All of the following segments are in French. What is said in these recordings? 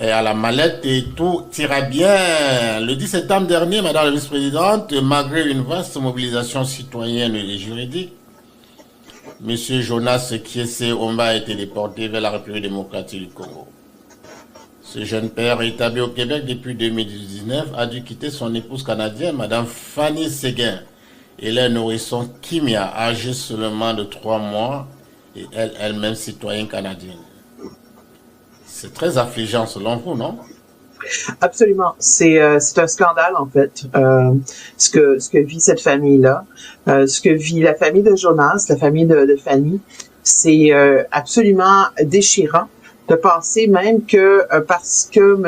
et à la mallette et tout ira bien. Le 10 septembre dernier, Madame la vice-présidente, malgré une vaste mobilisation citoyenne et juridique, Monsieur Jonas Kiese Omba a été déporté vers la République démocratique du Congo. Ce jeune père, établi au Québec depuis 2019, a dû quitter son épouse canadienne, Madame Fanny Séguin, et leur nourrisson Kimia, âgée seulement de 3 mois, et elle-même citoyenne canadienne. C'est très affligeant selon vous, non? Absolument. C'est un scandale, en fait, ce que vit cette famille-là. Ce que vit la famille de Jonas, la famille de Fanny. C'est absolument déchirant de penser même que parce que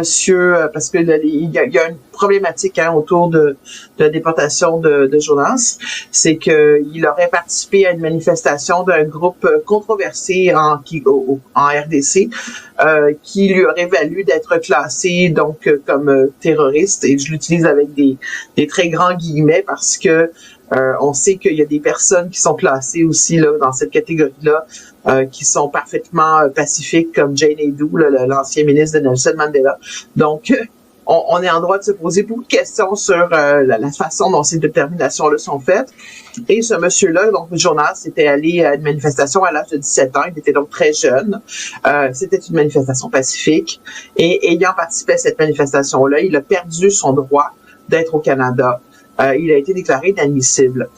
il y a une problématique autour de la déportation de Jonas, c'est que il aurait participé à une manifestation d'un groupe controversé en RDC qui lui aurait valu d'être classé donc comme terroriste, et je l'utilise avec des très grands guillemets parce que on sait qu'il y a des personnes qui sont classées aussi là dans cette catégorie-là, qui sont parfaitement pacifiques, comme Jane Aidoo, l'ancien ministre de Nelson Mandela. Donc, on est en droit de se poser beaucoup de questions sur la façon dont ces déterminations-là sont faites. Et ce monsieur-là, donc Jonas, était allé à une manifestation à l'âge de 17 ans. Il était donc très jeune. C'était une manifestation pacifique. Et ayant participé à cette manifestation-là, il a perdu son droit d'être au Canada. Il a été déclaré inadmissible.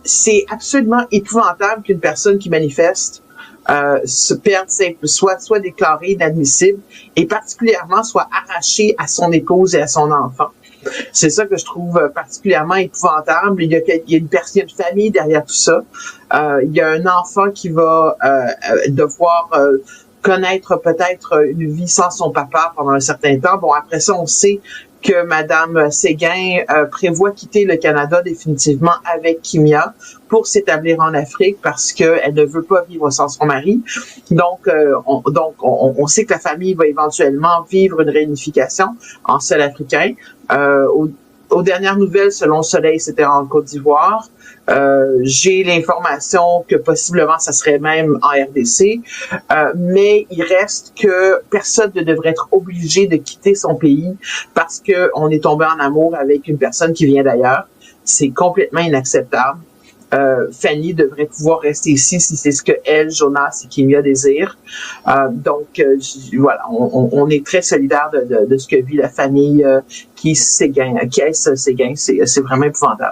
C'est absolument épouvantable qu'une personne qui manifeste se perde, soit déclarée inadmissible, et particulièrement soit arrachée à son épouse et à son enfant. C'est ça que je trouve particulièrement épouvantable. Il y a une famille derrière tout ça. Il y a un enfant qui va devoir connaître peut-être une vie sans son papa pendant un certain temps. Bon, après ça, on sait que Madame Séguin prévoit quitter le Canada définitivement avec Kimia pour s'établir en Afrique parce qu'elle ne veut pas vivre sans son mari. Donc, on sait que la famille va éventuellement vivre une réunification en sol africain. Aux dernières nouvelles, selon Soleil, c'était en Côte d'Ivoire. J'ai l'information que possiblement ça serait même en RDC, mais il reste que personne ne devrait être obligé de quitter son pays parce que on est tombé en amour avec une personne qui vient d'ailleurs. C'est complètement inacceptable. Fanny devrait pouvoir rester ici si c'est ce que elle, Jonas et Kimia désirent. Voilà, on est très solidaire de ce que vit la famille Kiese Séguin. C'est vraiment épouvantable.